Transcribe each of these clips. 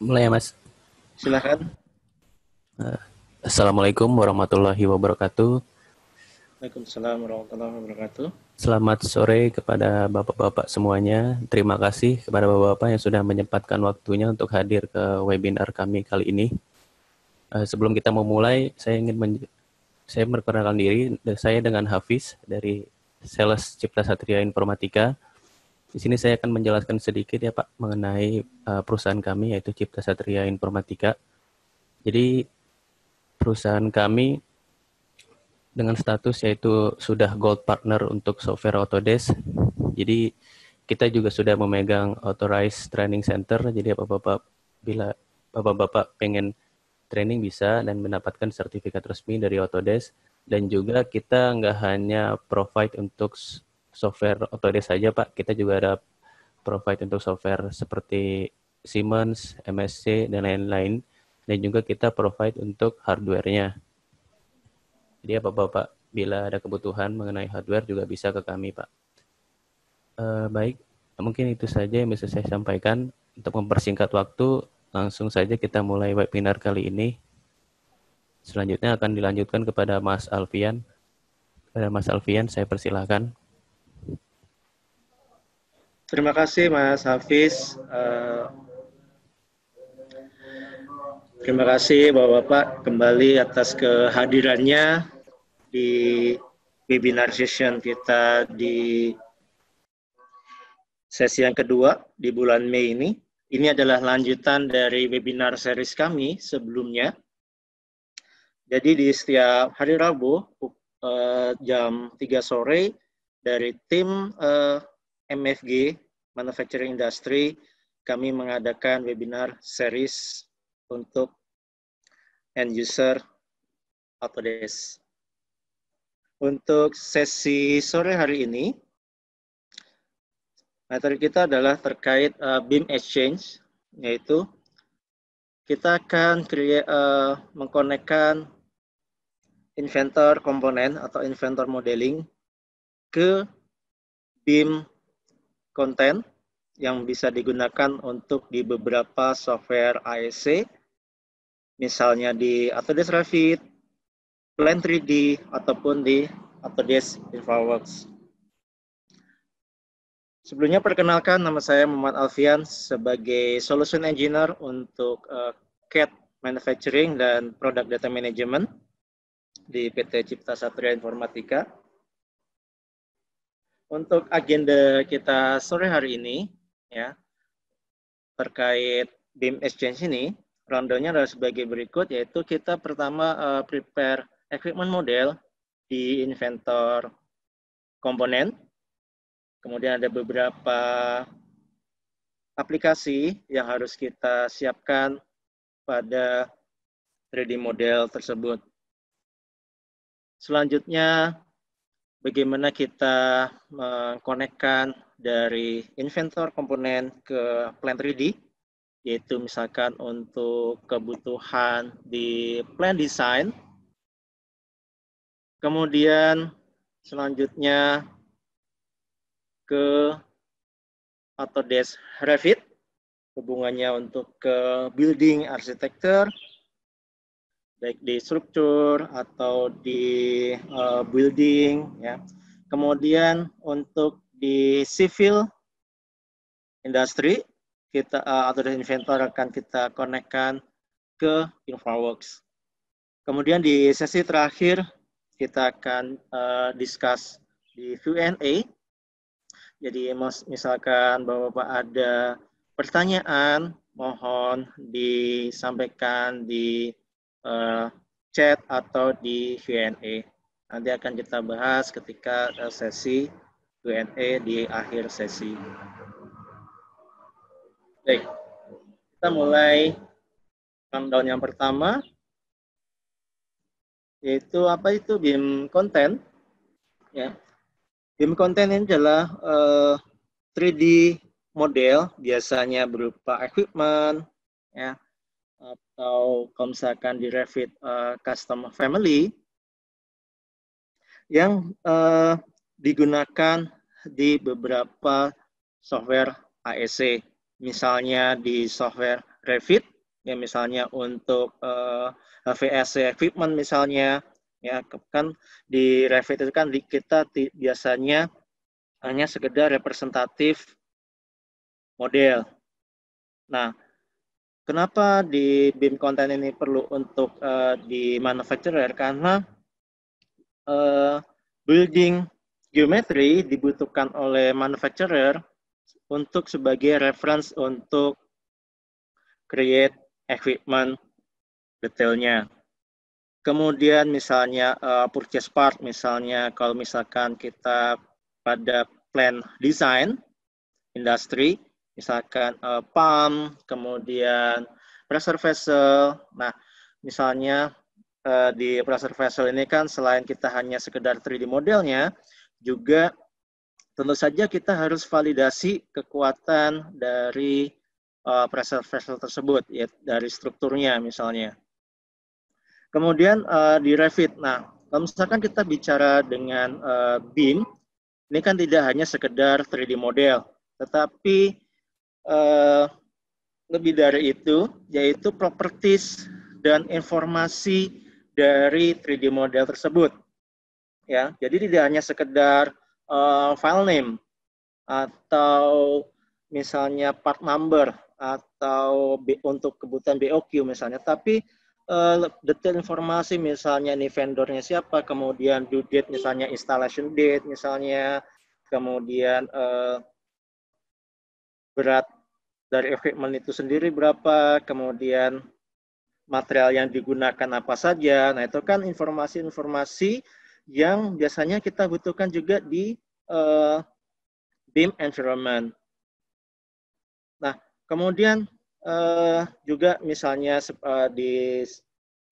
Mulai ya, Mas. Silakan. Assalamualaikum warahmatullahi wabarakatuh. Waalaikumsalam warahmatullahi wabarakatuh. Selamat sore kepada bapak-bapak semuanya. Terima kasih kepada bapak-bapak yang sudah menyempatkan waktunya untuk hadir ke webinar kami kali ini. Sebelum kita memulai, saya memperkenalkan diri. Saya dengan Hafiz dari Sales Cipta Satria Informatika. Di sini saya akan menjelaskan sedikit ya Pak mengenai perusahaan kami yaitu Cipta Satria Informatika. Jadi perusahaan kami dengan status yaitu sudah Gold Partner untuk software Autodesk. Jadi kita juga sudah memegang Authorized Training Center. Jadi bila bapak-bapak pengen training bisa dan mendapatkan sertifikat resmi dari Autodesk. Dan juga kita nggak hanya provide untuk software Autodesk saja Pak, kita juga ada provide untuk software seperti Siemens, MSC, dan lain-lain. Dan juga kita provide untuk hardware-nya. Jadi ya Bapak, bila ada kebutuhan mengenai hardware juga bisa ke kami Pak. Baik, mungkin itu saja yang bisa saya sampaikan. Untuk mempersingkat waktu, langsung saja kita mulai webinar kali ini. Selanjutnya akan dilanjutkan kepada Mas Alfian. Kepada Mas Alfian, saya persilahkan. Terima kasih Mas Hafiz. Terima kasih Bapak-Bapak kembali atas kehadirannya di webinar session kita di sesi yang kedua di bulan Mei ini. Ini adalah lanjutan dari webinar series kami sebelumnya. Jadi di setiap hari Rabu jam 3 sore dari tim MFG Manufacturing Industry kami mengadakan webinar series untuk end user Autodesk. Untuk sesi sore hari ini materi kita adalah terkait BIM Exchange, yaitu kita akan mengkonekkan inventor komponen atau inventor modeling ke BIM konten yang bisa digunakan untuk di beberapa software AEC, misalnya di Autodesk Revit, Plan 3D, ataupun di Autodesk InfraWorks. Sebelumnya perkenalkan, nama saya Muhammad Alfian sebagai Solution Engineer untuk CAD Manufacturing dan Product Data Management di PT Cipta Satria Informatika. Untuk agenda kita sore hari ini, ya, terkait BIM Exchange ini, rundown-nya adalah sebagai berikut, yaitu kita pertama prepare equipment model di inventor komponen, kemudian ada beberapa aplikasi yang harus kita siapkan pada 3D model tersebut. Selanjutnya, bagaimana kita mengkonekkan dari inventor komponen ke Plan 3D, yaitu misalkan untuk kebutuhan di plan design. Kemudian selanjutnya ke Autodesk Revit, hubungannya untuk ke building architecture, baik di struktur atau di building, ya. Kemudian untuk di civil industry, kita Autodesk Inventor akan kita konekkan ke InfraWorks. Kemudian di sesi terakhir kita akan discuss di Q&A. Jadi misalkan Bapak-Bapak ada pertanyaan, mohon disampaikan di chat atau di Q&A. Nanti akan kita bahas ketika sesi Q&A di akhir sesi. Baik, kita mulai rundown yang pertama, yaitu apa itu BIM Content. Ya. BIM Content ini adalah 3D model, biasanya berupa equipment, ya, atau kalau misalkan di Revit custom family, yang digunakan di beberapa software AEC. Misalnya di software Revit, ya misalnya untuk HVAC equipment misalnya, ya kan di Revit itu kan kita biasanya hanya sekedar representatif model. Nah, kenapa di BIM content ini perlu untuk di manufacturer? Karena building geometry dibutuhkan oleh manufacturer untuk sebagai reference untuk create equipment detailnya. Kemudian misalnya purchase part, misalnya kalau misalkan kita pada plan design industri, misalkan pump, kemudian pressure vessel. Nah, misalnya di pressure vessel ini kan selain kita hanya sekedar 3D modelnya, juga tentu saja kita harus validasi kekuatan dari pressure vessel tersebut, ya, dari strukturnya misalnya. Kemudian di Revit. Nah, kalau misalkan kita bicara dengan BIM, ini kan tidak hanya sekedar 3D model, tetapi lebih dari itu, yaitu properties dan informasi dari 3D model tersebut. Ya, jadi tidak hanya sekedar file name atau misalnya part number atau untuk kebutuhan BOQ misalnya, tapi detail informasi misalnya ini vendornya siapa, kemudian due date misalnya installation date misalnya, kemudian berat dari equipment itu sendiri berapa, kemudian material yang digunakan apa saja. Nah, itu kan informasi-informasi yang biasanya kita butuhkan juga di BIM environment. Nah, kemudian juga misalnya di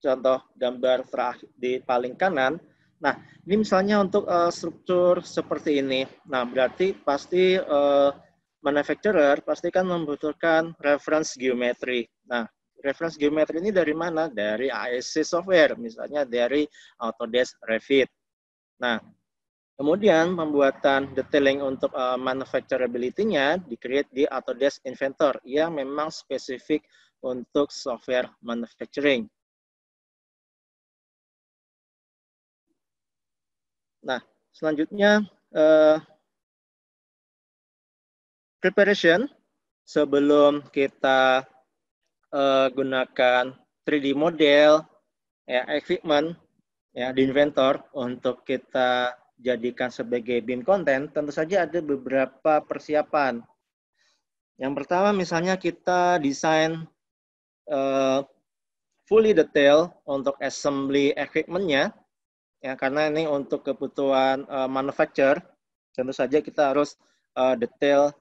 contoh gambar terakhir di paling kanan. Nah, ini misalnya untuk struktur seperti ini. Nah, berarti pasti manufacturer pasti kan membutuhkan reference geometry. Nah, reference geometry ini dari mana? Dari ASC software, misalnya dari Autodesk Revit. Nah, kemudian pembuatan detailing untuk manufacturability-nya di-create di Autodesk Inventor yang memang spesifik untuk software manufacturing. Nah, selanjutnya preparation sebelum kita gunakan 3D model, ya, equipment, ya, di Inventor untuk kita jadikan sebagai BIM content, tentu saja ada beberapa persiapan. Yang pertama misalnya kita desain fully detail untuk assembly equipment-nya, ya, karena ini untuk kebutuhan manufacture, tentu saja kita harus detail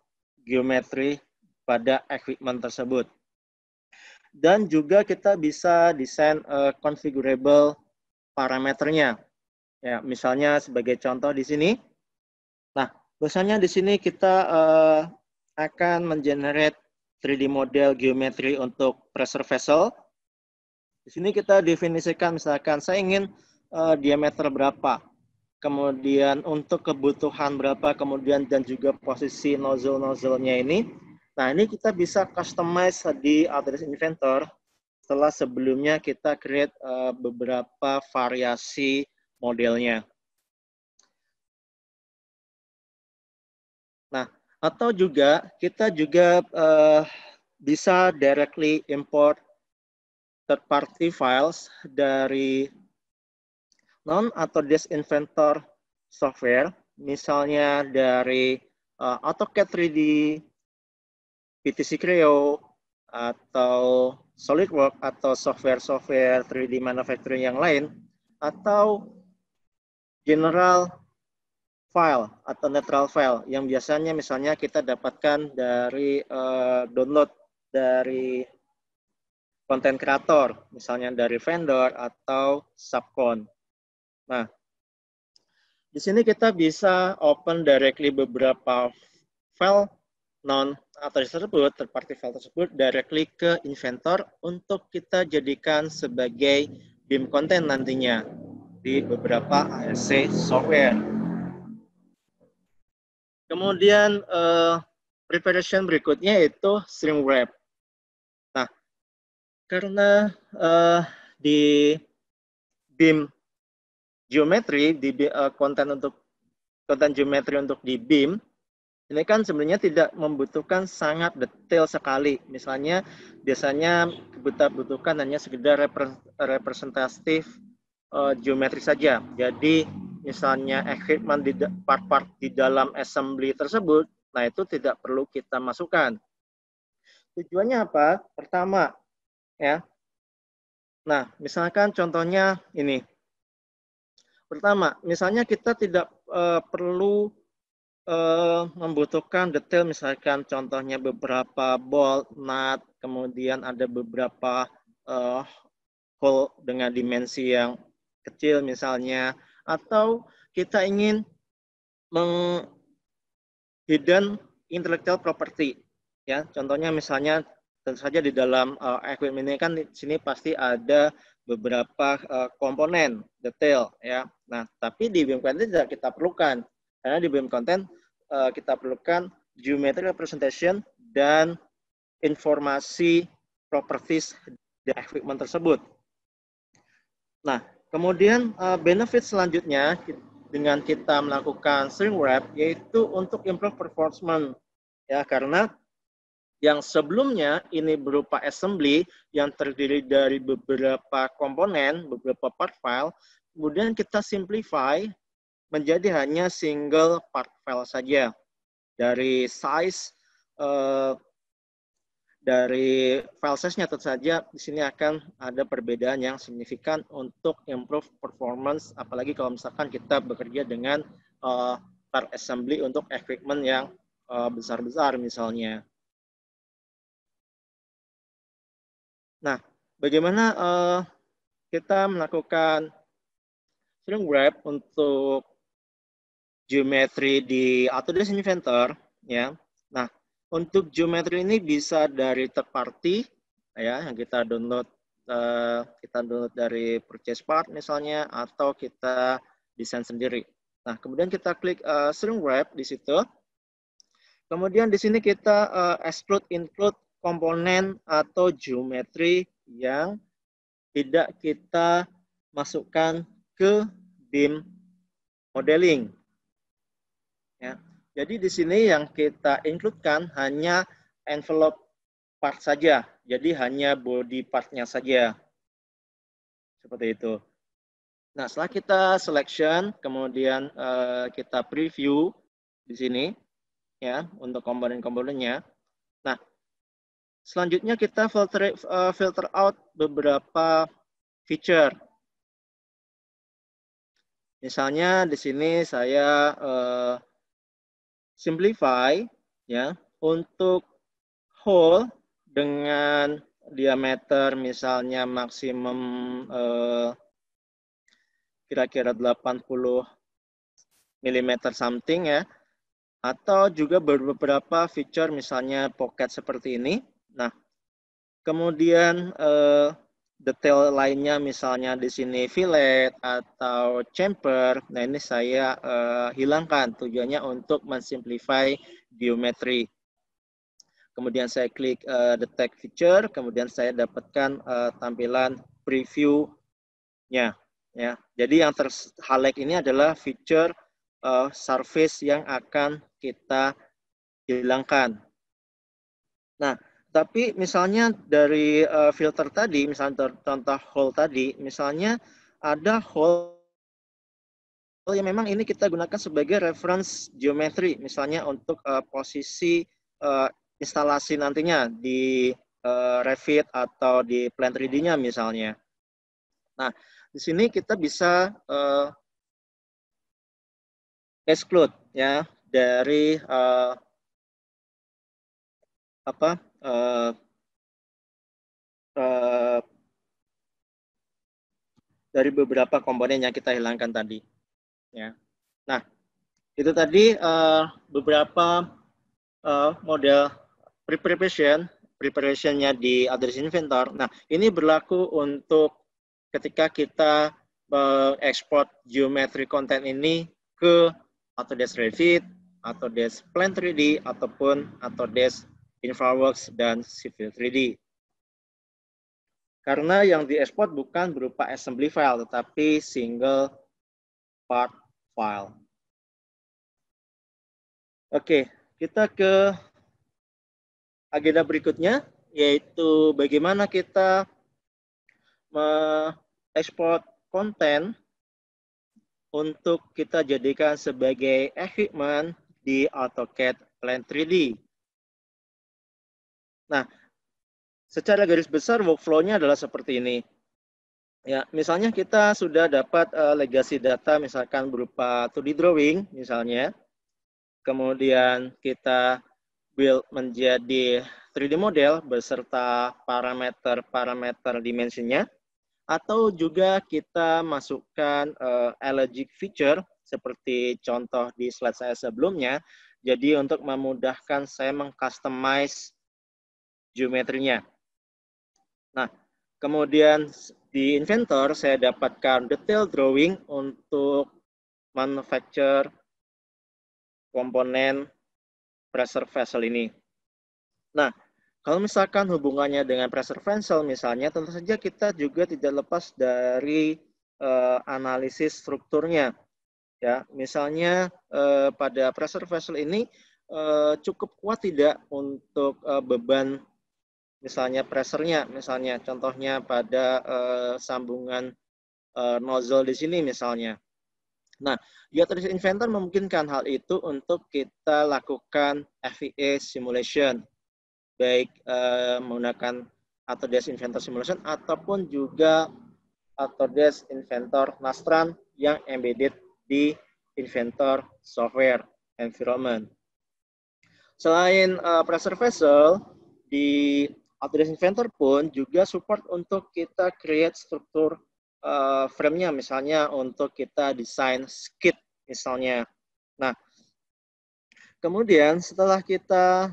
geometri pada equipment tersebut. Dan juga kita bisa desain configurable parameternya. Ya, misalnya sebagai contoh di sini. Nah, misalnya di sini kita akan mengenerate 3D model geometri untuk pressure vessel. Di sini kita definisikan misalkan saya ingin diameter berapa, kemudian untuk kebutuhan berapa, kemudian dan juga posisi nozzle-nozzle-nya ini. Nah, ini kita bisa customize di Autodesk Inventor setelah sebelumnya kita create beberapa variasi modelnya. Nah, atau juga kita juga bisa directly import third-party files dari non-Autodesk Inventor software, misalnya dari AutoCAD 3D, PTC Creo, atau SolidWorks, atau software-software 3D manufacturing yang lain, atau general file atau neutral file yang biasanya misalnya kita dapatkan dari download dari konten kreator, misalnya dari vendor atau subcon. Nah, di sini kita bisa open directly beberapa file tersebut, third-party file tersebut, directly ke Inventor untuk kita jadikan sebagai BIM content nantinya di beberapa ASC software. Kemudian preparation berikutnya itu shrink wrap. Nah, Karena di BIM geometri, di konten geometri untuk di BIM, ini kan sebenarnya tidak membutuhkan sangat detail sekali. Misalnya, biasanya kita butuhkan hanya sekedar representatif geometri saja. Jadi, misalnya equipment di part-part di dalam assembly tersebut, nah itu tidak perlu kita masukkan. Tujuannya apa? Pertama, ya. Nah, misalkan contohnya ini. Pertama, misalnya kita tidak perlu membutuhkan detail, misalkan contohnya beberapa bolt, nut, kemudian ada beberapa hole dengan dimensi yang kecil misalnya, atau kita ingin hidden intellectual property, ya. Contohnya misalnya tentu saja di dalam equipment ini kan di sini pasti ada beberapa komponen detail, ya. Nah, tapi di BIM content tidak kita perlukan, karena di BIM content kita perlukan geometry representation dan informasi properties di equipment tersebut. Nah, kemudian benefit selanjutnya dengan kita melakukan shrink wrap yaitu untuk improve performance, ya, karena yang sebelumnya ini berupa assembly yang terdiri dari beberapa komponen, beberapa part file, kemudian kita simplify menjadi hanya single part file saja. Dari size, dari file size-nya tentu saja di sini akan ada perbedaan yang signifikan untuk improve performance, apalagi kalau misalkan kita bekerja dengan part assembly untuk equipment yang besar-besar misalnya. Nah, bagaimana kita melakukan shrink wrap untuk geometri di Autodesk Inventor, ya. Nah, untuk geometri ini bisa dari third party, ya, yang kita download dari purchase part misalnya, atau kita desain sendiri. Nah, kemudian kita klik shrink wrap di situ. Kemudian di sini kita exclude include komponen atau geometri yang tidak kita masukkan ke BIM modeling. Ya. Jadi di sini yang kita include-kan hanya envelope part saja. Jadi hanya body part-nya saja. Seperti itu. Nah, setelah kita selection, kemudian kita preview di sini, ya, untuk komponen-komponennya. Nah, selanjutnya kita filter out beberapa feature. Misalnya di sini saya simplify, ya, untuk hole dengan diameter misalnya maksimum kira-kira 80 mm something, ya, atau juga beberapa feature misalnya pocket seperti ini. Nah, kemudian detail lainnya misalnya di sini fillet atau chamfer. Nah, ini saya hilangkan, tujuannya untuk mensimplify geometri. Kemudian saya klik detect feature, kemudian saya dapatkan tampilan preview-nya, ya. Jadi yang ter-highlight ini adalah feature surface yang akan kita hilangkan. Nah, tapi misalnya dari filter tadi, misalnya contoh hole tadi, misalnya ada hole yang memang ini kita gunakan sebagai reference geometri, misalnya untuk posisi instalasi nantinya di Revit atau di Plan 3D-nya misalnya. Nah, di sini kita bisa exclude, ya, dari dari beberapa komponen yang kita hilangkan tadi, ya. Nah, itu tadi beberapa model preparation-nya di Autodesk Inventor. Nah, ini berlaku untuk ketika kita mengekspor geometri konten ini ke Autodesk Revit, Autodesk Plan 3D, ataupun Autodesk InfraWorks dan Civil 3D. Karena yang diekspor bukan berupa assembly file, tetapi single part file. Oke, kita ke agenda berikutnya, yaitu bagaimana kita mengekspor konten untuk kita jadikan sebagai equipment di AutoCAD Plan 3D. Nah, secara garis besar workflow-nya adalah seperti ini. Ya, misalnya kita sudah dapat legacy data misalkan berupa 2D drawing misalnya. Kemudian kita build menjadi 3D model beserta parameter dimensinya, atau juga kita masukkan logic feature seperti contoh di slide saya sebelumnya. Jadi untuk memudahkan saya mengcustomize geometrinya. Nah, kemudian di Inventor saya dapatkan detail drawing untuk manufacture komponen pressure vessel ini. Nah, kalau misalkan hubungannya dengan pressure vessel misalnya, tentu saja kita juga tidak lepas dari analisis strukturnya. Ya, misalnya pada pressure vessel ini cukup kuat tidak untuk beban misalnya pressure-nya, misalnya contohnya pada sambungan nozzle di sini misalnya. Nah, Geometry Inventor memungkinkan hal itu untuk kita lakukan FEA simulation, baik menggunakan Autodesk Inventor Simulation ataupun juga Autodesk Inventor Nastran yang embedded di Inventor Software Environment. Selain pressure vessel, di Autodesk Inventor pun juga support untuk kita create struktur frame-nya, misalnya untuk kita desain skid misalnya. Nah, kemudian setelah kita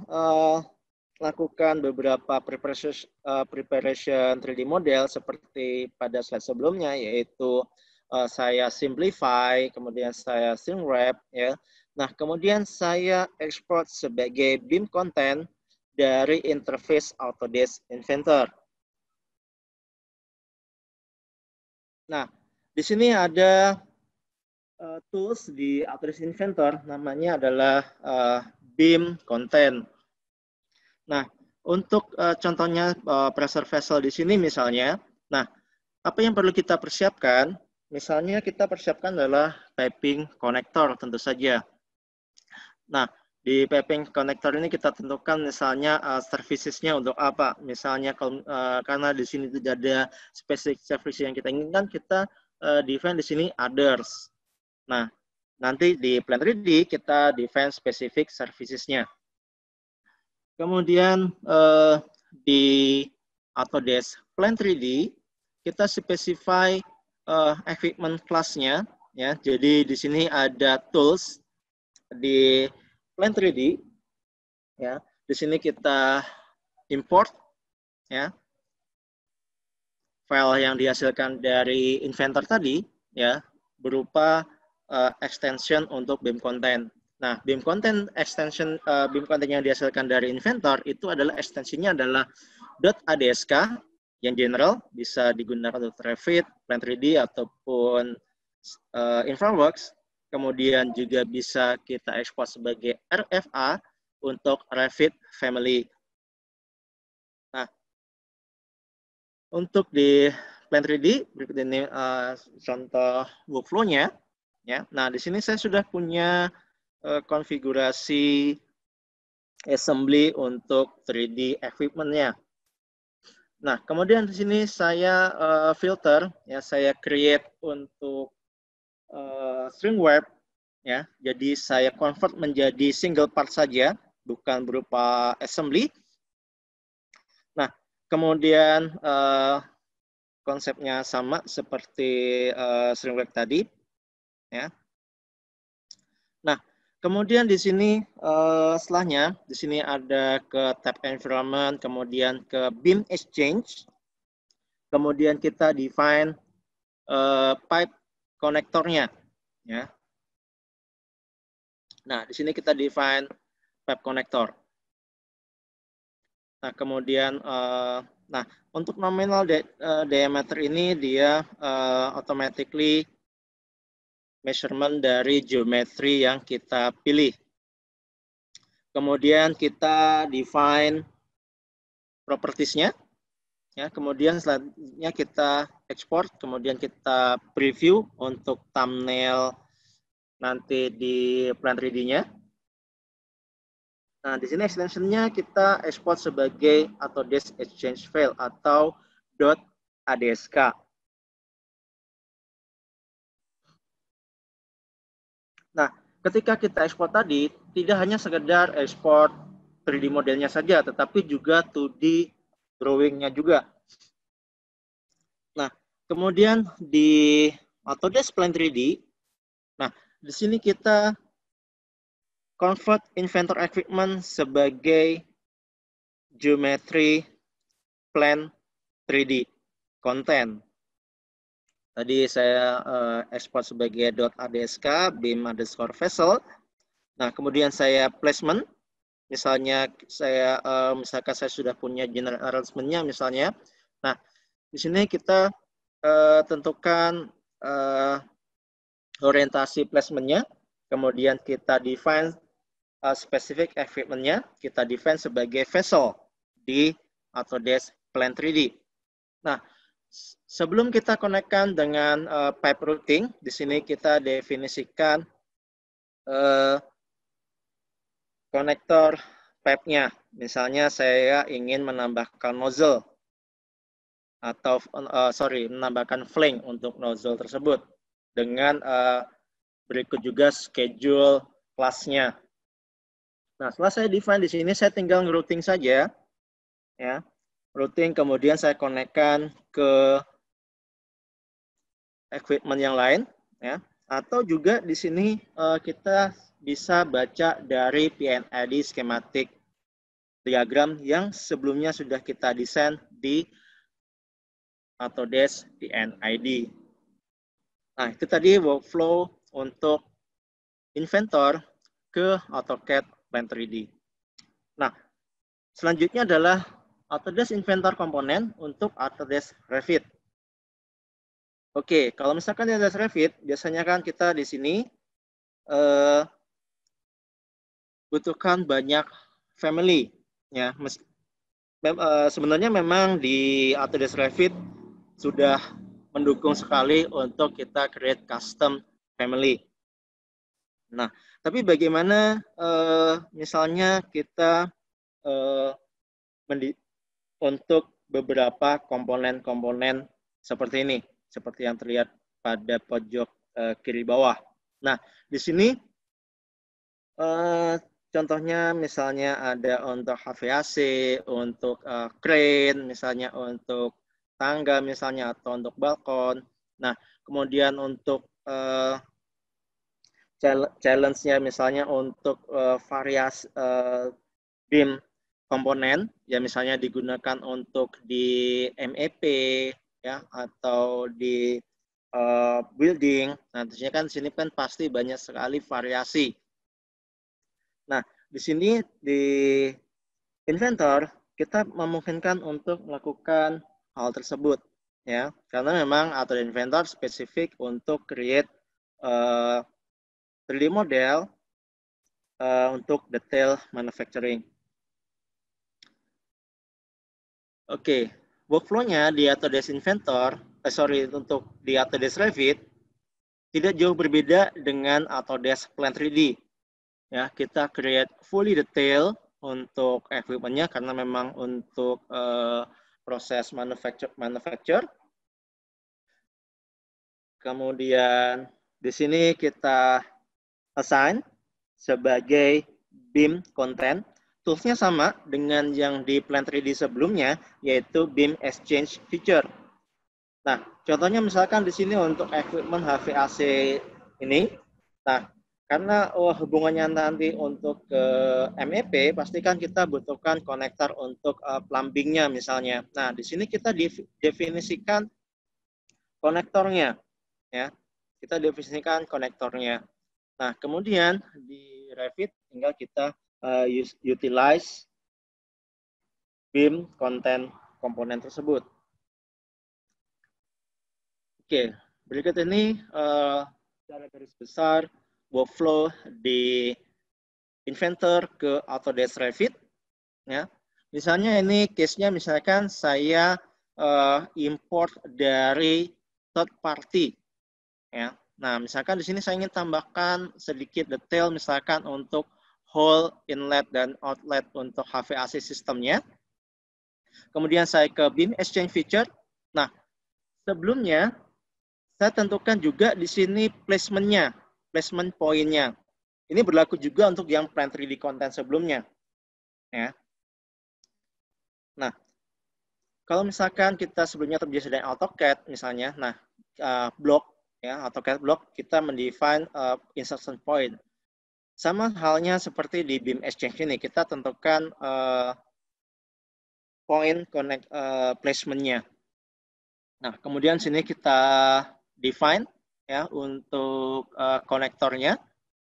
lakukan beberapa preparation 3D model seperti pada slide sebelumnya, yaitu saya simplify, kemudian saya shrink wrap, ya. Nah, kemudian saya export sebagai BIM content dari interface Autodesk Inventor. Nah, di sini ada tools di Autodesk Inventor, namanya adalah BIM content. Nah, untuk contohnya pressure vessel di sini misalnya, nah, apa yang perlu kita persiapkan? Misalnya kita persiapkan adalah piping connector tentu saja. Nah, di piping connector ini kita tentukan misalnya servicesnya untuk apa. Misalnya karena di sini tidak ada spesifik service yang kita inginkan, kita define di sini others. Nah, nanti di Plan 3D kita define spesifik servicesnya. Kemudian di Autodesk Plan 3D kita specify equipment class-nya, ya. Jadi di sini ada tools di Plan 3D, ya. Di sini kita import, ya, file yang dihasilkan dari Inventor tadi, ya, berupa extension untuk BIM content. Nah, BIM content extension BIM content yang dihasilkan dari Inventor itu adalah ekstensinya adalah .adsk yang general, bisa digunakan untuk Revit, Plan 3D ataupun InfraWorks. Kemudian juga bisa kita ekspor sebagai RFA untuk Revit Family. Nah, untuk di Plan 3D berikut ini contoh workflow-nya. Ya, nah di sini saya sudah punya konfigurasi assembly untuk 3D equipment-nya. Nah, kemudian di sini saya filter, ya, saya create untuk string web, ya. Jadi saya convert menjadi single part saja, bukan berupa assembly. Nah, kemudian konsepnya sama seperti string web tadi, ya. Nah, kemudian di sini setelahnya, di sini ada ke tab environment, kemudian ke BIM exchange, kemudian kita define pipe konektornya, ya. Nah, di sini kita define pipe connector. Nah, kemudian nah untuk nominal diameter ini dia automatically measurement dari geometri yang kita pilih. Kemudian kita define propertiesnya, ya. Kemudian selanjutnya kita export, kemudian kita preview untuk thumbnail nanti di Plan 3D-nya. Nah, di sini extension-nya kita export sebagai Autodesk Exchange File atau .adsk. Nah, ketika kita ekspor tadi, tidak hanya sekedar ekspor 3D modelnya saja, tetapi juga 2D drawing-nya juga. Nah, kemudian di Autodesk Plan 3D, nah, di sini kita convert inventor equipment sebagai geometry plan 3D content. Tadi saya ekspor sebagai .adsk beam_vessel. Nah, kemudian saya placement. Misalnya misalkan saya sudah punya general arrangement-nya misalnya. Nah, di sini kita tentukan orientasi placement-nya. Kemudian kita define specific equipment-nya. Kita define sebagai vessel di Autodesk Plan 3D. Nah, sebelum kita konekkan dengan pipe routing, di sini kita definisikan konektor pipe-nya. Misalnya saya ingin menambahkan nozzle atau menambahkan flange untuk nozzle tersebut dengan berikut juga schedule kelasnya. Nah, setelah saya define di sini, saya tinggal routing saja, ya. Routing, kemudian saya konekkan ke equipment yang lain, ya. Atau juga di sini kita bisa baca dari PNID schematic diagram yang sebelumnya sudah kita desain di Autodesk PNID. Nah, itu tadi workflow untuk inventor ke AutoCAD Plan 3D. Nah, selanjutnya adalah Autodesk Inventor komponen untuk Autodesk Revit. Oke, kalau misalkan di Autodesk Revit, biasanya kan kita di sini butuhkan banyak family, ya. Sebenarnya memang di Autodesk Revit sudah mendukung sekali untuk kita create custom family. Nah, tapi bagaimana misalnya kita untuk beberapa komponen-komponen seperti ini, seperti yang terlihat pada pojok kiri bawah. Nah, di sini contohnya misalnya ada untuk HVAC, untuk crane, misalnya untuk tangga misalnya, atau untuk balkon. Nah, kemudian untuk challenge-nya misalnya untuk variasi beam komponen, ya misalnya digunakan untuk di MEP, ya, atau di building. Nah, tentunya kan di sini kan pasti banyak sekali variasi. Nah, di sini di Inventor kita memungkinkan untuk melakukan hal tersebut, ya, karena memang atau Inventor spesifik untuk create 3D model untuk detail manufacturing. Oke, workflow-nya di Autodesk Inventor, untuk di Autodesk Revit tidak jauh berbeda dengan Autodesk Plan 3D. Ya, kita create fully detail untuk equipment-nya karena memang untuk proses manufacture. Kemudian di sini kita assign sebagai beam content. Toolsnya sama dengan yang di Plan 3D sebelumnya, yaitu beam exchange feature. Nah, contohnya misalkan di sini untuk equipment HVAC ini, nah, karena hubungannya nanti untuk ke MEP, pastikan kita butuhkan konektor untuk plumbingnya misalnya. Nah, di sini kita definisikan konektornya, ya. Kita definisikan konektornya. Nah, kemudian di Revit tinggal kita utilize BIM konten komponen tersebut. Oke, berikut ini secara garis besar workflow di Inventor ke Autodesk Revit. Ya, misalnya ini case-nya misalkan saya import dari third party. Ya, nah misalkan di sini saya ingin tambahkan sedikit detail misalkan untuk hole, inlet dan outlet untuk HVAC sistemnya. Kemudian saya ke BIM Exchange Feature. Nah, sebelumnya saya tentukan juga di sini placement-nya, placement point-nya. Ini berlaku juga untuk yang Plan 3D content sebelumnya. Ya. Nah, kalau misalkan kita sebelumnya terbiasa dengan AutoCAD misalnya, nah blok ya AutoCAD blok kita mendefine insertion point. Sama halnya seperti di BIM Exchange ini, kita tentukan point connect placement-nya. Nah, kemudian sini kita define ya untuk konektornya.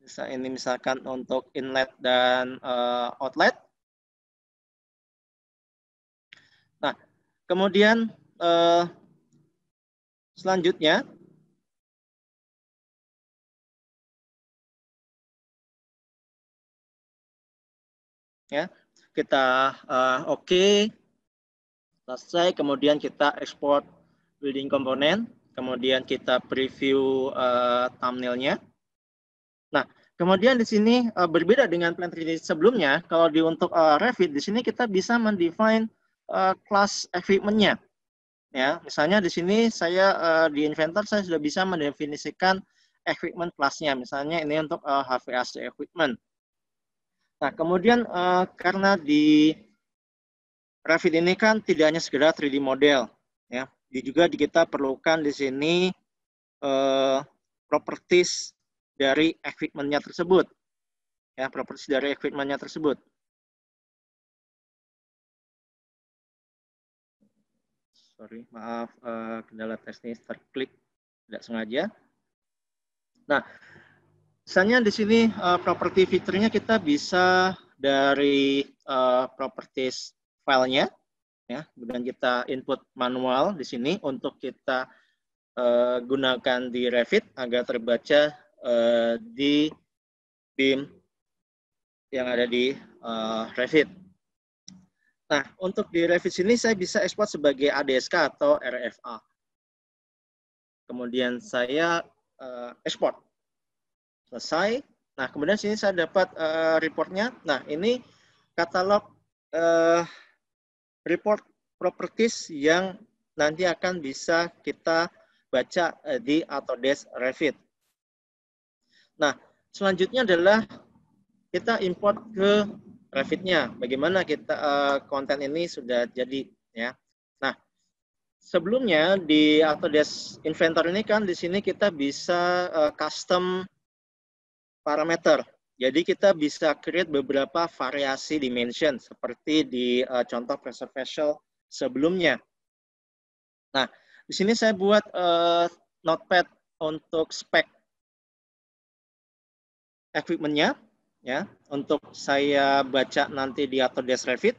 Ini misalkan untuk inlet dan outlet. Nah, kemudian selanjutnya ya kita oke, selesai. Kemudian kita export building komponen. Kemudian kita preview thumbnailnya. Nah, kemudian di sini berbeda dengan Plan 3D sebelumnya. Kalau untuk Revit, di sini kita bisa mendefine kelas equipment-nya. Ya, misalnya di sini saya di Inventor saya sudah bisa mendefinisikan equipment kelasnya. Misalnya ini untuk HVAC equipment. Nah, kemudian karena di Revit ini kan tidak hanya sekedar 3D model, ya, juga kita perlukan di sini properties dari equipment-nya tersebut, ya, properties dari equipment-nya tersebut. Sorry, maaf, kendala teknis terklik tidak sengaja. Nah, misalnya di sini property fiturnya kita bisa dari properties filenya, ya, kemudian kita input manual di sini untuk kita gunakan di Revit agar terbaca di BIM yang ada di Revit. Nah, untuk di Revit sini saya bisa ekspor sebagai ADSK atau RFA. Kemudian saya ekspor. Selesai. Nah, kemudian sini saya dapat reportnya. Nah, ini katalog report properties yang nanti akan bisa kita baca di Autodesk Revit. Nah, selanjutnya adalah kita import ke Revit-nya. Bagaimana kita konten ini sudah jadi, ya. Nah, sebelumnya di Autodesk Inventor ini kan di sini kita bisa custom parameter. Jadi kita bisa create beberapa variasi dimension seperti di contoh pressure vessel sebelumnya. Nah, di sini saya buat notepad untuk spek equipment-nya, ya, untuk saya baca nanti di Autodesk Revit.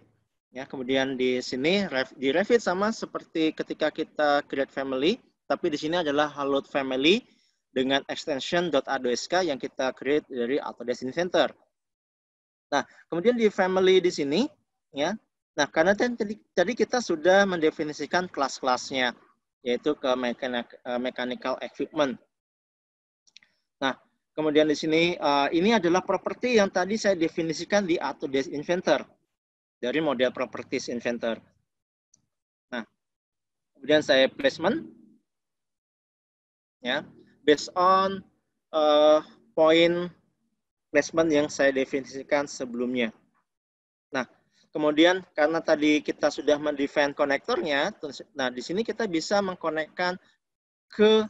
Ya, kemudian di sini di Revit sama seperti ketika kita create family, tapi di sini adalah Haload Family dengan extension .adosk yang kita create dari Autodesk Inventor. Nah, kemudian di family di sini, ya. Nah, karena tadi kita sudah mendefinisikan kelas-kelasnya, yaitu ke mechanical equipment. Nah, kemudian di sini ini adalah properti yang tadi saya definisikan di Autodesk Inventor dari model properties Inventor. Nah, kemudian saya placement, ya, based on point placement yang saya definisikan sebelumnya. Nah, kemudian karena tadi kita sudah mendefine konektornya, nah di sini kita bisa mengkonekkan ke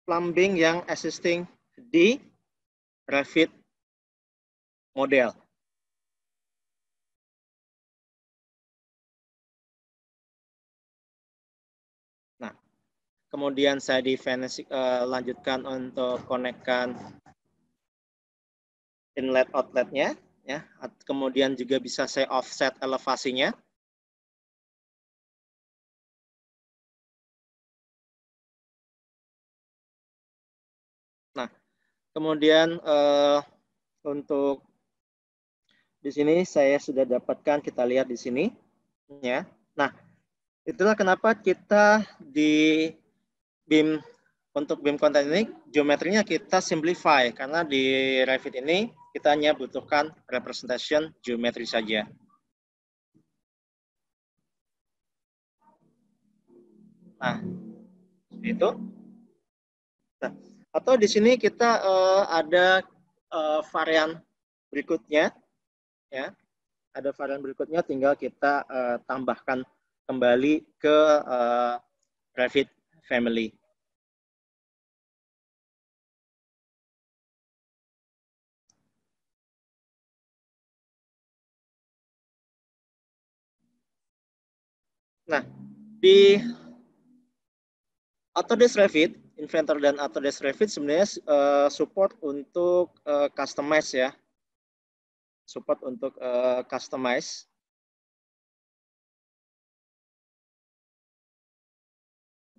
plumbing yang existing di Revit model. Nah, kemudian saya lanjutkan untuk konekkan inlet outletnya. ya. Kemudian juga bisa saya offset elevasinya. Nah, kemudian untuk di sini saya sudah dapatkan, kita lihat di sini, ya. Nah, itulah kenapa kita di BIM untuk BIM content ini geometrinya kita simplify, karena di Revit ini kita hanya butuhkan representation geometri saja. Nah, itu. Nah, atau di sini kita ada varian berikutnya, ya. Ada varian berikutnya, tinggal kita tambahkan kembali ke Revit Family. Nah, di Autodesk Revit, Inventor dan Autodesk Revit sebenarnya support untuk customize, ya. Support untuk customize.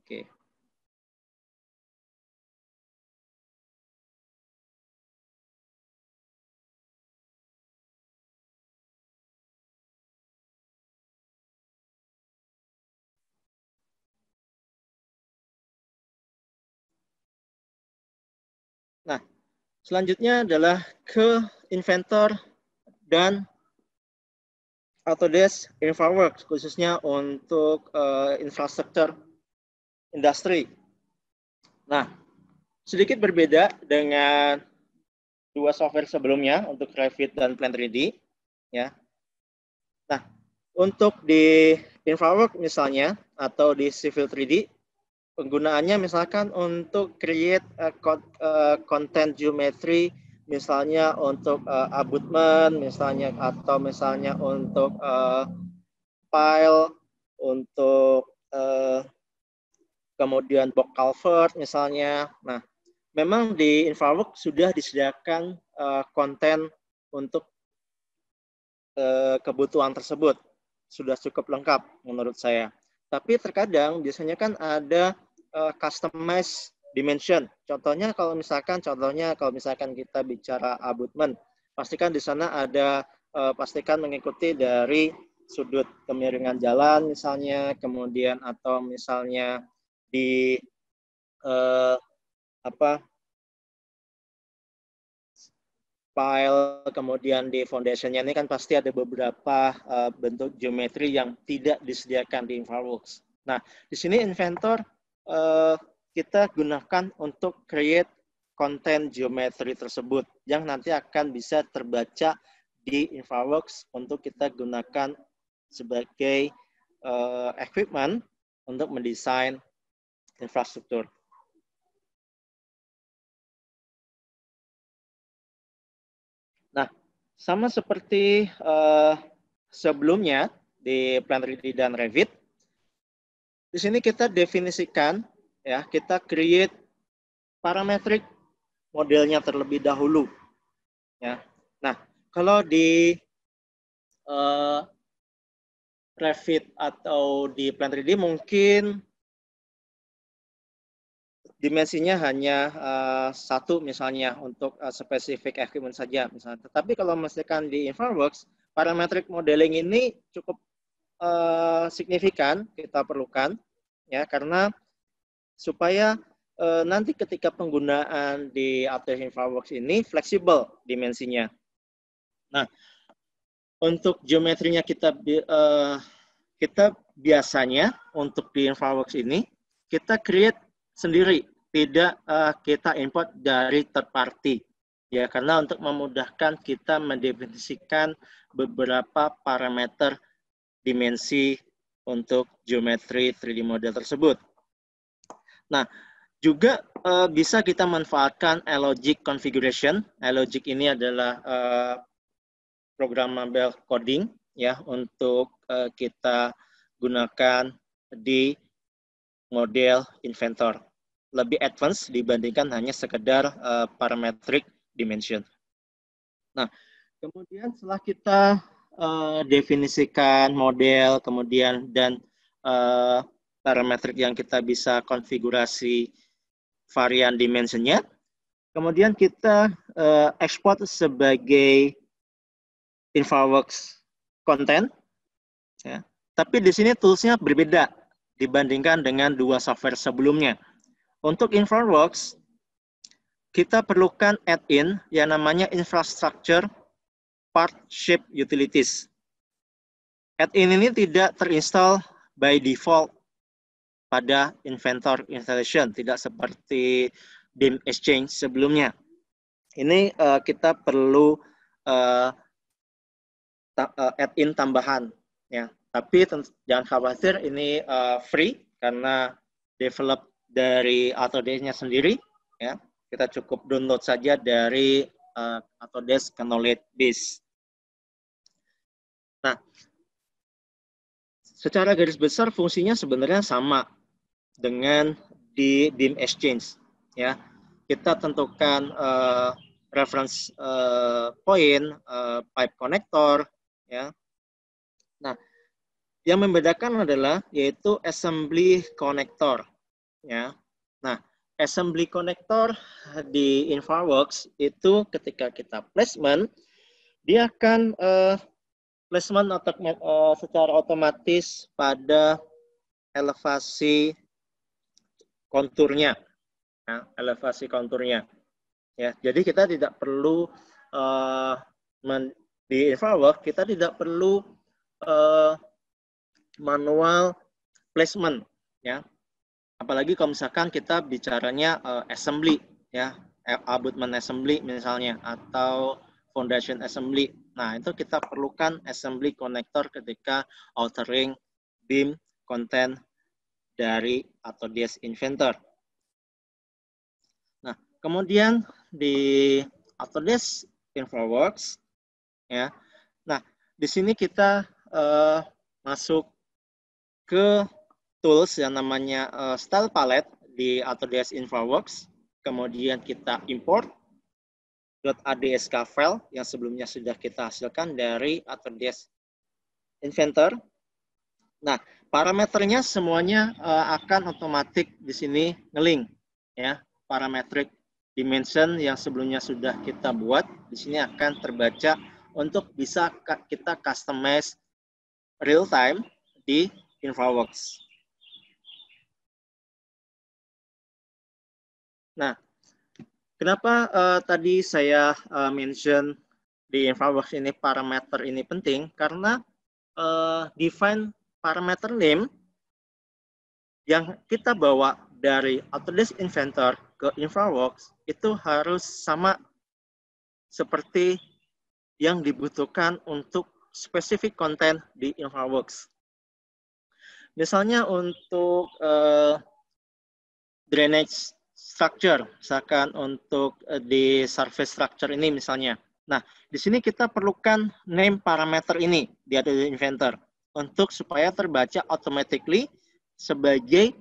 Oke. Nah, selanjutnya adalah ke Inventor dan Autodesk InfraWorks, khususnya untuk infrastruktur industri. Nah, sedikit berbeda dengan dua software sebelumnya untuk Revit dan Plan 3D, ya. Nah, untuk di InfraWorks misalnya atau di Civil 3D, penggunaannya misalkan untuk create content geometry, misalnya untuk abutment, misalnya, atau misalnya untuk file, untuk kemudian box culvert misalnya. Nah, memang di InfraWorks sudah disediakan konten untuk kebutuhan tersebut. Sudah cukup lengkap menurut saya. Tapi terkadang biasanya kan ada customize dimension. Contohnya kalau misalkan kita bicara abutment, pastikan di sana ada pastikan mengikuti dari sudut kemiringan jalan misalnya, kemudian atau misalnya di file, kemudian di foundationnya ini kan pasti ada beberapa bentuk geometri yang tidak disediakan di InfraWorks. Nah, di sini Inventor kita gunakan untuk create konten geometri tersebut yang nanti akan bisa terbaca di InfraWorks untuk kita gunakan sebagai equipment untuk mendesain infrastruktur. Nah, sama seperti sebelumnya di Plan 3D dan Revit, di sini kita definisikan, ya, kita create parametric modelnya terlebih dahulu, ya. Nah, kalau di Revit atau di Plan 3D mungkin dimensinya hanya satu misalnya untuk spesifik equipment saja misalnya. Tetapi kalau misalkan di InfraWorks, parametric modeling ini cukup signifikan kita perlukan, ya, karena supaya nanti ketika penggunaan di Autodesk InfraWorks ini fleksibel dimensinya. Nah, untuk geometrinya kita biasanya untuk di InfraWorks ini kita create sendiri, tidak kita import dari third party, ya, karena untuk memudahkan kita mendefinisikan beberapa parameter dimensi untuk geometri 3D model tersebut. Nah, juga bisa kita manfaatkan Logic configuration. Logic ini adalah programmable coding, ya, untuk kita gunakan di model Inventor. Lebih advance dibandingkan hanya sekedar parametric dimension. Nah, Kemudian setelah kita definisikan model, kemudian dan parametrik yang kita bisa konfigurasi varian dimensinya, kemudian kita export sebagai InfraWorks content, ya. Tapi di sini toolsnya berbeda dibandingkan dengan dua software sebelumnya. Untuk InfraWorks, kita perlukan add-in yang namanya Infrastructure Partship Utilities. Add-in ini tidak terinstall by default pada Inventor installation, tidak seperti Beam Exchange sebelumnya. Ini kita perlu add-in tambahan, ya. Tapi jangan khawatir, ini free karena develop dari Autodesk-nya sendiri, ya. Kita cukup download saja dari Autodesk Knowledge Base. Nah, secara garis besar fungsinya sebenarnya sama dengan di Beam Exchange, ya. Kita tentukan reference point, pipe connector, ya. Nah, yang membedakan adalah yaitu assembly connector, ya. Nah, assembly connector di InfraWorks itu ketika kita placement, dia akan placement secara otomatis pada elevasi konturnya, ya, elevasi konturnya. Ya, jadi kita tidak perlu di InfraWorks kita tidak perlu manual placement, ya. Apalagi kalau misalkan kita bicaranya assembly, ya, abutment assembly misalnya atau foundation assembly. Nah, itu kita perlukan assembly connector ketika altering beam content dari Autodesk Inventor. Nah, kemudian di Autodesk InfraWorks, ya. Nah, di sini kita masuk ke tools yang namanya Style Palette di Autodesk InfraWorks. Kemudian kita import .adsk file yang sebelumnya sudah kita hasilkan dari Autodesk Inventor. Nah, parameternya semuanya akan otomatis di sini nge-link, ya. Parametric dimension yang sebelumnya sudah kita buat di sini akan terbaca untuk bisa kita customize real time di InfraWorks. Nah, kenapa tadi saya mention di InfraWorks ini parameter ini penting? Karena define parameter name yang kita bawa dari Autodesk Inventor ke InfraWorks itu harus sama seperti yang dibutuhkan untuk spesifik konten di InfraWorks. Misalnya untuk drainage structure, misalkan untuk di surface structure ini misalnya. Nah, di sini kita perlukan name parameter ini di Autodesk Inventor untuk supaya terbaca automatically sebagai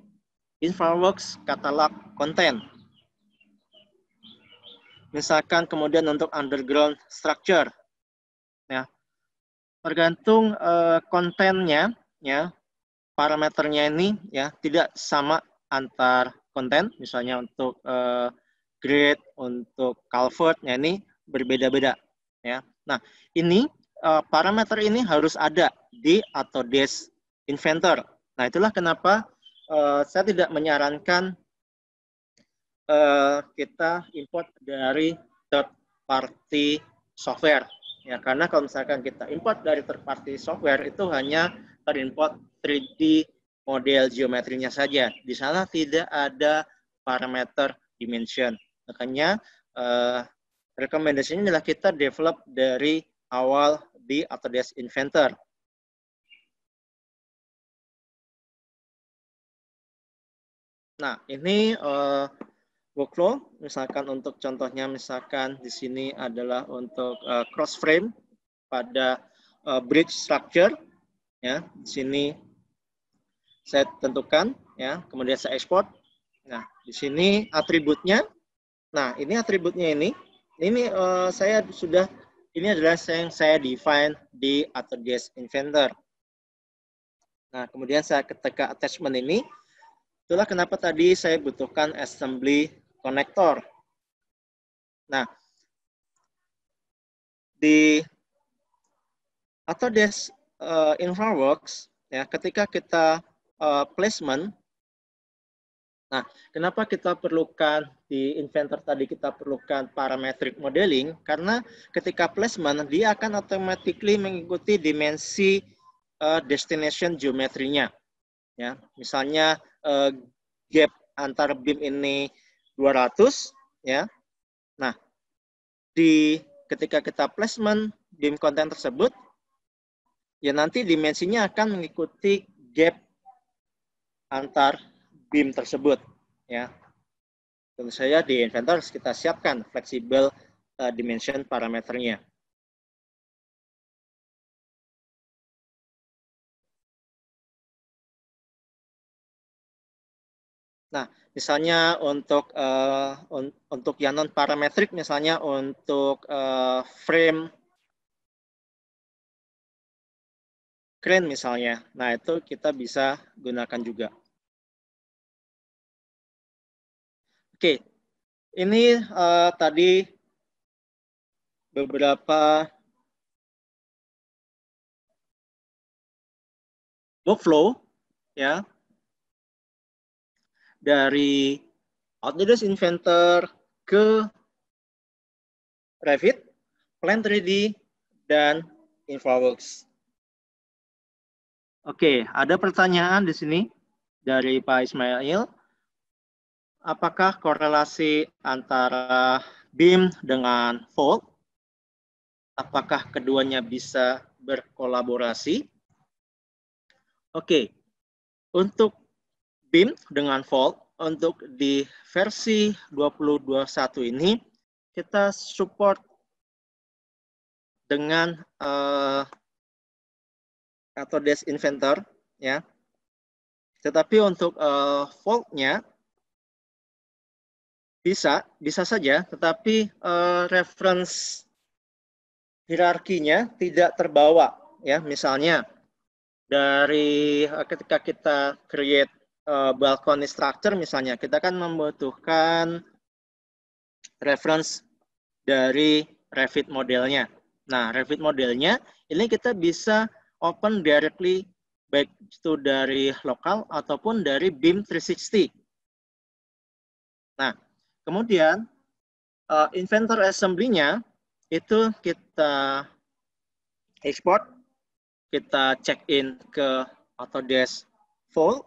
InfraWorks catalog content. Misalkan kemudian untuk underground structure, ya, tergantung kontennya, ya, parameternya ini, ya, tidak sama antar konten. Misalnya untuk grade, untuk culvert, ya, ini berbeda-beda, ya. Nah, ini parameter ini harus ada di Autodesk Inventor. Nah, itulah kenapa saya tidak menyarankan kita import dari third party software, ya, karena kalau misalkan kita import dari third party software itu hanya terimport 3D model geometrinya saja. Di sana tidak ada parameter dimension. Makanya rekomendasinya adalah kita develop dari awal di Autodesk Inventor. Nah, ini workflow, misalkan untuk contohnya, misalkan di sini adalah untuk cross frame pada bridge structure, ya. Di sini saya tentukan, ya, kemudian saya export. Nah, di sini atributnya. Nah, ini atributnya ini saya sudah Ini adalah yang saya define di Autodesk Inventor. Nah, kemudian saya ketika attachment ini, itulah kenapa tadi saya butuhkan assembly connector. Nah, di Autodesk InfraWorks, ya, ketika kita placement, nah, kenapa kita perlukan di Inventor tadi kita perlukan parametric modeling? Karena ketika placement, dia akan automatically mengikuti dimensi destination geometrinya. Ya, misalnya gap antar beam ini 200, ya. Nah, ketika kita placement beam content tersebut, ya nanti dimensinya akan mengikuti gap antar beam tersebut, ya. Tentu saja di Inventor kita siapkan fleksibel dimension parameternya. Nah, misalnya untuk yang non parametrik, misalnya untuk frame crane misalnya, nah itu kita bisa gunakan juga. Oke, ini tadi beberapa workflow, ya, dari Autodesk Inventor ke Revit, Plan 3D, dan InfraWorks. Oke, ada pertanyaan di sini dari Pak Ismail. Apakah korelasi antara BIM dengan fault? Apakah keduanya bisa berkolaborasi? Oke, untuk BIM dengan fault, untuk di versi 2021 ini, kita support dengan Autodesk Inventor, ya. Tetapi untuk fault-nya bisa saja, tetapi reference hierarkinya tidak terbawa, ya. Misalnya dari ketika kita create balcony structure misalnya, kita kan membutuhkan reference dari Revit modelnya. Nah, Revit modelnya ini kita bisa open directly baik itu dari lokal ataupun dari BIM 360. Nah, kemudian Inventor assembly-nya itu kita export, kita check in ke Autodesk Vault,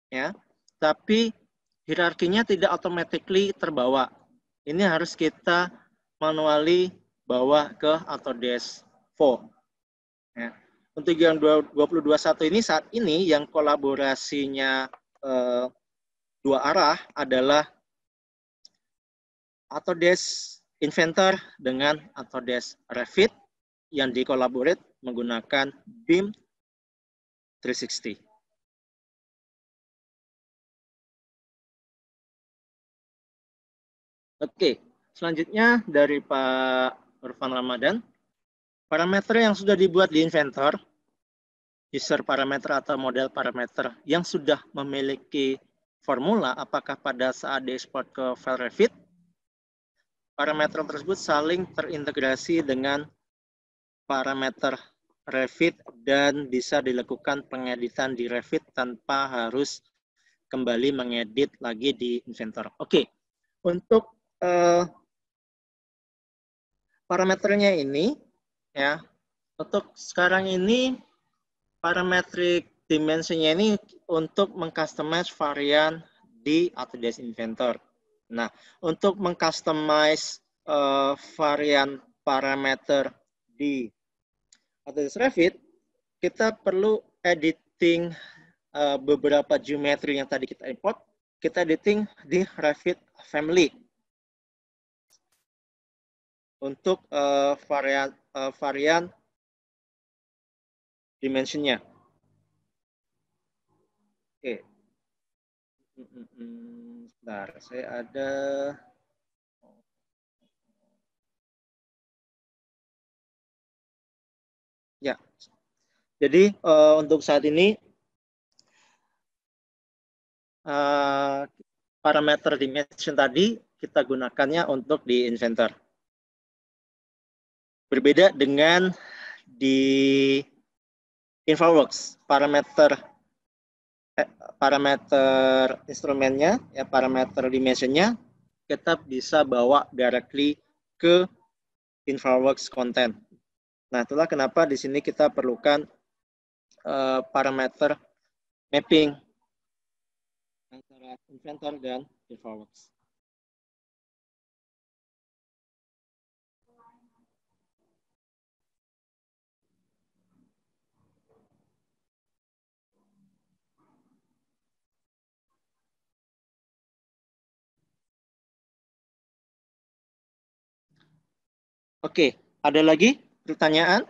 ya. Tapi hierarkinya tidak automatically terbawa. Ini harus kita manually bawa ke Autodesk Vault. Ya. Untuk yang 2021 ini saat ini yang kolaborasinya dua arah adalah Autodesk Inventor dengan Autodesk Revit yang dikolaborate menggunakan BIM 360. Oke, selanjutnya dari Pak Irfan Ramadan, parameter yang sudah dibuat di Inventor, user parameter atau model parameter yang sudah memiliki formula, apakah pada saat diekspor ke file Revit, parameter tersebut saling terintegrasi dengan parameter Revit dan bisa dilakukan pengeditan di Revit tanpa harus kembali mengedit lagi di Inventor. Oke, untuk parameternya ini, ya, untuk sekarang ini parametric dimensinya ini untuk mengcustomize varian di Autodesk Inventor. Nah, untuk mengcustomize varian parameter di Autodesk Revit, kita perlu editing beberapa geometri yang tadi kita import, kita editing di Revit Family untuk varian dimensinya. Oke. Sebentar, saya ada Jadi untuk saat ini parameter dimension tadi kita gunakannya untuk di Inventor. Berbeda dengan di InfraWorks, parameter instrumennya, ya parameter dimensionnya kita bisa bawa directly ke InfraWorks content. Nah, itulah kenapa di sini kita perlukan parameter mapping antara Inventor dan InfraWorks. Oke, ada lagi pertanyaan?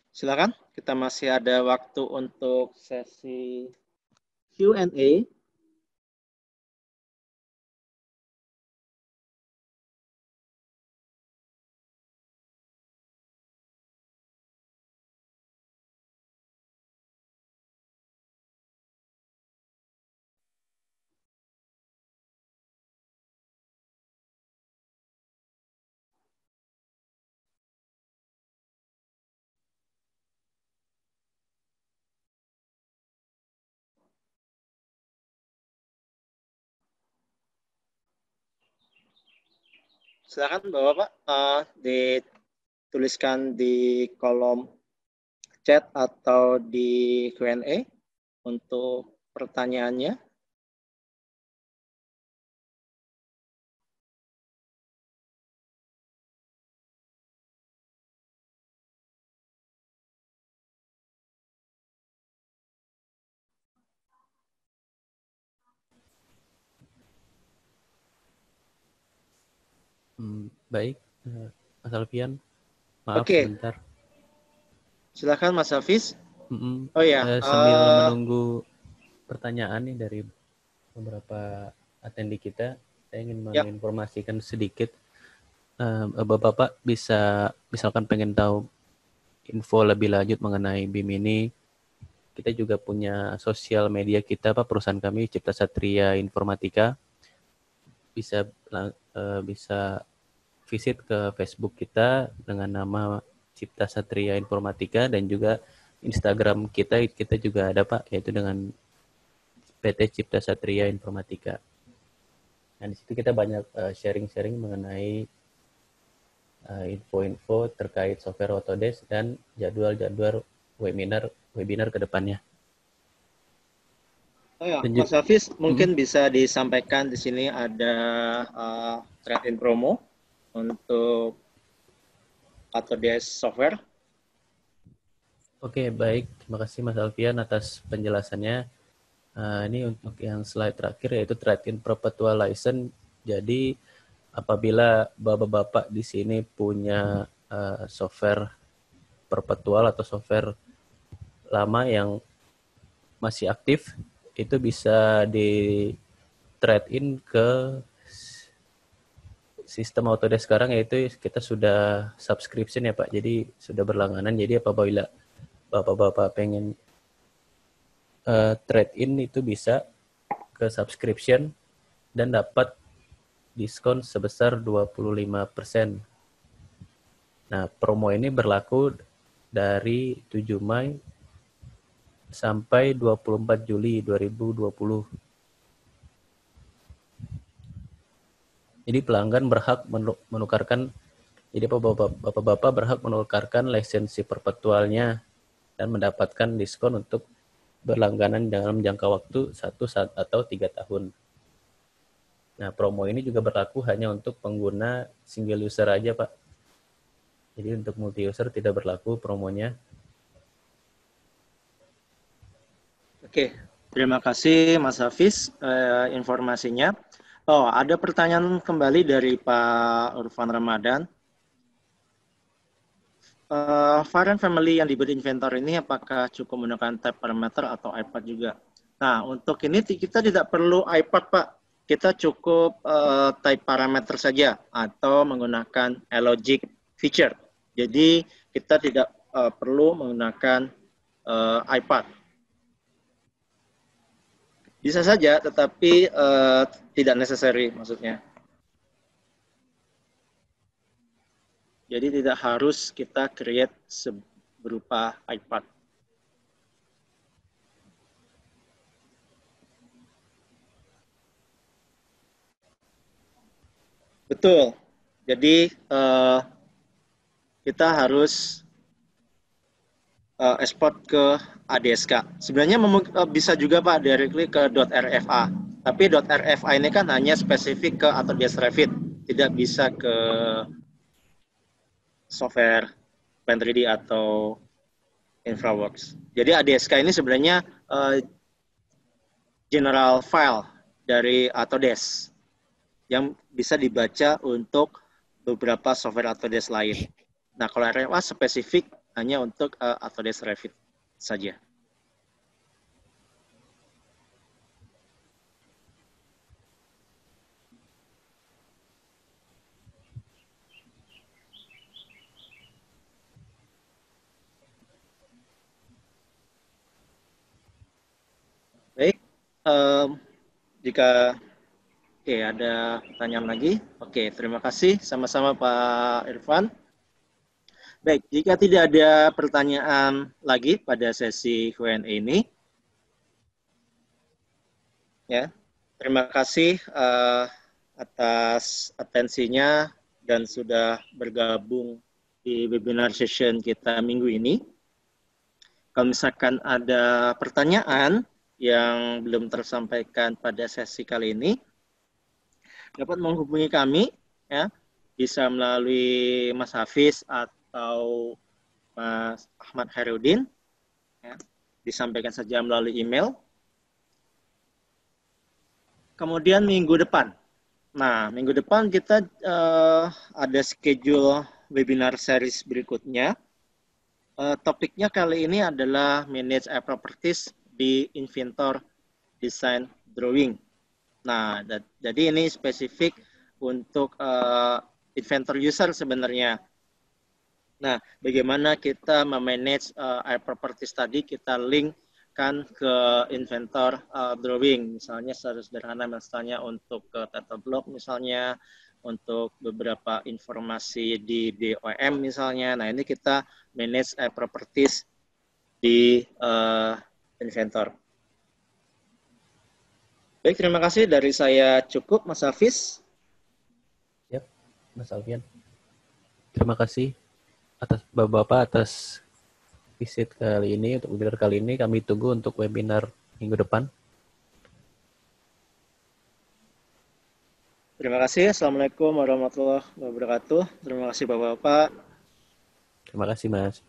Silakan, kita masih ada waktu untuk sesi Q&A. Silakan Bapak, dituliskan di kolom chat atau di Q&A untuk pertanyaannya. Baik, Mas Alfian, maaf sebentar. Silakan Mas Hafiz. Oh ya, sambil menunggu pertanyaan nih dari beberapa attendi kita, saya ingin menginformasikan sedikit. Bapak bisa, misalkan pengen tahu info lebih lanjut mengenai BIM ini, kita juga punya sosial media kita, Pak, perusahaan kami Cipta Satria Informatika. Bisa visit ke Facebook kita dengan nama Cipta Satria Informatika, dan juga Instagram kita juga ada, Pak, yaitu dengan PT Cipta Satria Informatika. Nah, di situ kita banyak sharing-sharing mengenai info-info terkait software Autodesk dan jadwal-jadwal webinar ke depannya. Oh ya, Mas Hafiz, mungkin bisa disampaikan di sini ada trade-in promo untuk Autodesk software. Oke, baik. Terima kasih Mas Alfian atas penjelasannya. Ini untuk yang slide terakhir, yaitu trade-in perpetual license. Jadi apabila bapak-bapak di sini punya software perpetual atau software lama yang masih aktif, itu bisa di trade-in ke sistem Autodesk sekarang, yaitu kita sudah subscription ya Pak. Jadi sudah berlangganan. Jadi apabila bapak-bapak pengen trade-in itu bisa ke subscription dan dapat diskon sebesar 25%. Nah, promo ini berlaku dari 7 Mei sampai 24 Juli 2020. Jadi pelanggan berhak menukarkan, jadi bapak-bapak berhak menukarkan lisensi perpetualnya dan mendapatkan diskon untuk berlangganan dalam jangka waktu 1 atau 3 tahun. Nah, promo ini juga berlaku hanya untuk pengguna single user aja, Pak. Jadi untuk multi user tidak berlaku promonya. Oke, terima kasih Mas Hafiz informasinya. Oh, ada pertanyaan kembali dari Pak Urfan Ramadan. Varian family yang diberi inventor ini apakah cukup menggunakan type parameter atau iPad juga? Nah, untuk ini kita tidak perlu iPad, Pak. Kita cukup type parameter saja atau menggunakan logic feature. Jadi kita tidak perlu menggunakan iPad. Bisa saja, tetapi tidak necessary maksudnya. Jadi tidak harus kita create berupa iPad. Betul. Jadi kita harus export ke ADSK. Sebenarnya bisa juga Pak directly ke .rfa. Tapi .rfa ini kan hanya spesifik ke Autodesk Revit, tidak bisa ke software Plan 3D atau InfraWorks. Jadi ADSK ini sebenarnya general file dari Autodesk yang bisa dibaca untuk beberapa software Autodesk lain. Nah, kalau RFA spesifik hanya untuk Autodesk Revit saja. Baik, jika ada pertanyaan lagi. Oke, terima kasih sama-sama Pak Irfan. Baik, jika tidak ada pertanyaan lagi pada sesi Q&A ini, ya, terima kasih atas atensinya dan sudah bergabung di webinar session kita minggu ini. Kalau misalkan ada pertanyaan yang belum tersampaikan pada sesi kali ini, dapat menghubungi kami, ya, bisa melalui Mas Hafiz atau Mas Ahmad Herudin, ya, disampaikan saja melalui email. Kemudian minggu depan, minggu depan kita ada schedule webinar series berikutnya. Topiknya kali ini adalah manage properties di Inventor Design Drawing. Nah, jadi ini spesifik untuk Inventor user sebenarnya. Nah, bagaimana kita memanage properties tadi, kita linkkan ke Inventor Drawing. Misalnya secara sederhana, misalnya untuk ke title block misalnya, untuk beberapa informasi di DOM misalnya. Nah, ini kita manage properties di Inventor. Baik, terima kasih dari saya cukup, Mas Hafiz. Yap, Mas Alfian. Terima kasih atas Bapak-Bapak atas visit kali ini, untuk webinar kali ini. Kami tunggu untuk webinar minggu depan. Terima kasih. Assalamualaikum warahmatullahi wabarakatuh. Terima kasih Bapak-Bapak. Terima kasih, Mas.